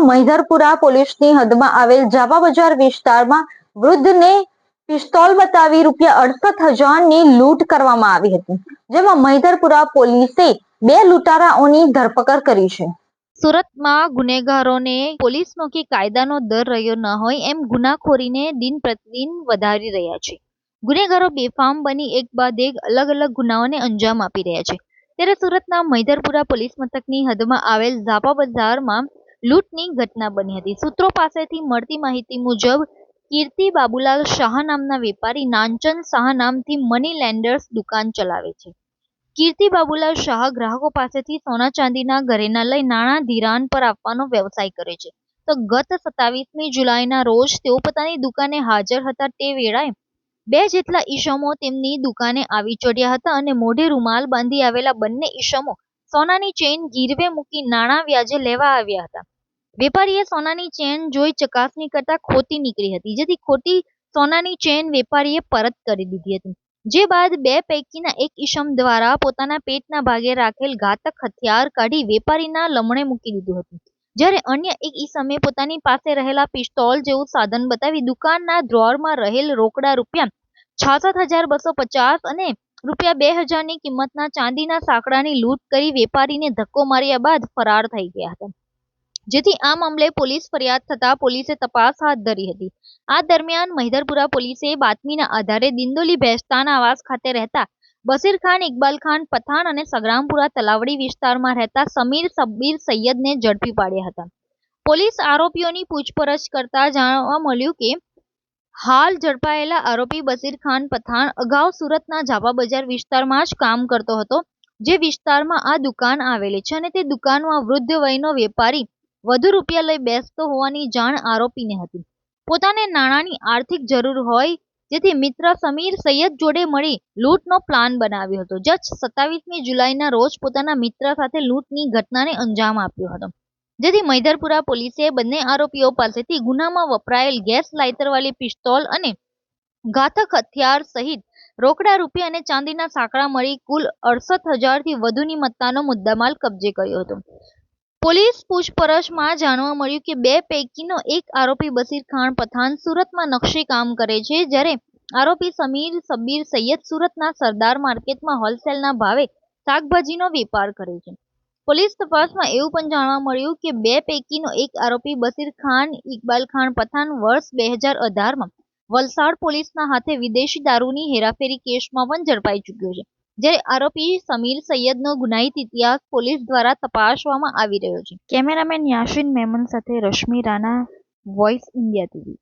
મહિધરપુરા પોલીસની હદમાં આવેલ જાવા બજાર વિસ્તારમાં વૃદ્ધને પિસ્તોલ બતાવી ₹68,000ની લૂંટ કરવામાં આવી હતી, જેમાં મહિધરપુરા પોલીસે 2 લૂંટારાઓની ધરપકડ કરી છે. સુરતમાં ગુનેગારોને પોલીસનો કે કાયદાનો ડર રહ્યો ન હોય એમ ગુનાખોરીને દિન પ્રતિદિન વધારી રહ્યા છે. ગુનેગારો બેફામ બની એક બાદ એક અલગ અલગ ગુનાઓને અંજામ આપી રહ્યા છે. ત્યારે સુરતના મહિધરપુરા પોલીસ મથકની હદમાં આવેલ ઝાપા બજારમાં લૂંટની ઘટના બની હતી. સૂત્રો પાસેથી મળતી માહિતી મુજબ કીર્તિ બાબુલાલ શાહ નામના વેપારી નાનચંદ શાહ નામથી મની લેન્ડર્સ દુકાન ચલાવે છે. કીર્તિ બાબુલાલ શાહ ગ્રાહકો પાસેથી સોના ચાંદીના ઘરેણા લઈ નાણાં ધિરાણ પર આપવાનો વ્યવસાય કરે છે. તો ગત 27મી જુલાઈના રોજ તેઓ પોતાની દુકાને હાજર હતા તે વેળાએ 2 જેટલા ઈસમો તેમની દુકાને આવી ચડ્યા હતા અને મોઢે રૂમાલ બાંધી આવેલા બંને ઈસમો સોનાની ચેઇન ગીરવે મૂકી નાણાં વ્યાજે લેવા આવ્યા હતા. વેપારીએ સોનાની ચેન જોઈ ચકાસણી કરતા ખોટી નીકળી હતી, જેથી ખોટી સોનાની ચેન વેપારીએ પરત કરી દીધી હતી. જે બાદ 2 પૈકીના એક ઈસમ દ્વારા પોતાના પેટના ભાગે રાખેલ ઘાતક હથિયાર કાઢી વેપારીના લમણે મૂકી દીધું હતું, જ્યારે અન્ય એક ઈસમે પોતાની પાસે રહેલા પિસ્તોલ જેવું સાધન બતાવી દુકાનના ડ્રોરમાં રહેલ રોકડા ₹66,250 અને ₹2,000ની કિંમતના ચાંદીના સાંકડાની લૂંટ કરી વેપારીને ધક્કો માર્યા બાદ ફરાર થઈ ગયા હતા. જેથી આ મામલે પોલીસ ફરિયાદ થતા પોલીસે તપાસ હાથ ધરી હતી. આ દરમિયાન મહિધરપુરા પોલીસે બાતમીના આધારે દિંડોલી ભેસ્તાન આવાસ ખાતે રહેતા બશીર ખાન ઇકબાલ ખાન પઠાણ અને સગરામપુરા તલાવડી વિસ્તારમાં રહેતા સમીર સબ્બીર સૈયદને ઝડપી પાડ્યા હતા. પોલીસ આરોપીઓની પૂછપરછ કરતા જાણવા મળ્યું કે હાલ ઝડપાયેલા આરોપી બશીર ખાન પઠાણ અગાઉ સુરતના ઝાપા બજાર વિસ્તારમાં જ કામ કરતો હતો, જે વિસ્તારમાં આ દુકાન આવેલી છે અને તે દુકાનમાં વૃદ્ધ વયનો વેપારી વધુ રૂપિયા લઈ બેસતો હોવાની જાણ આરોપીને હતી. પોતાને નાણાંની આર્થિક જરૂર હોય જેથી મિત્ર સમીર સૈયદ જોડે મળી લૂંટનો પ્લાન બનાવ્યો હતો. ગત 27મી જુલાઈના રોજ પોતાના મિત્ર સાથે લૂંટની ઘટનાને અંજામ આપ્યો હતો, જેથી મહિધરપુરા પોલીસે બંને આરોપીઓ પાસેથી ગુનામાં વપરાયેલ ગેસ લાઇટરવાળી પિસ્તોલ અને ઘાતક હથિયાર સહિત રોકડા રૂપિયા અને ચાંદીના સાંકડા મળી કુલ 68,000થી વધુની મત્તાનો મુદ્દામાલ કબજે કર્યો હતો. પોલીસ પૂછપરછમાં જાણવા મળ્યું કે 2 પૈકીનો એક આરોપી બશીર ખાન પઠાણ સુરતમાં નકશી કામ કરે છે, જ્યારે આરોપી સમીર સબ્બીર સૈયદ સુરતના સરદાર માર્કેટમાં હોલસેલના ભાવે શાકભાજીનો વેપાર કરે છે. પોલીસ તપાસમાં એવું પણ જાણવા મળ્યું કે 2 પૈકીનો એક આરોપી બશીર ખાન ઇકબાલ ખાન પઠાણ વર્ષ 2018માં વલસાડ પોલીસના હાથે વિદેશી દારૂની હેરાફેરી કેસમાં પણ ઝડપાઈ ચૂક્યો છે, જ્યારે આરોપી સમીર સૈયદનો ગુનાહિત ઇતિહાસ પોલીસ દ્વારા તપાસવામાં આવી રહ્યો છે. કેમેરામેન યાસીન મેમન સાથે Rashmi Rana, voice India TV.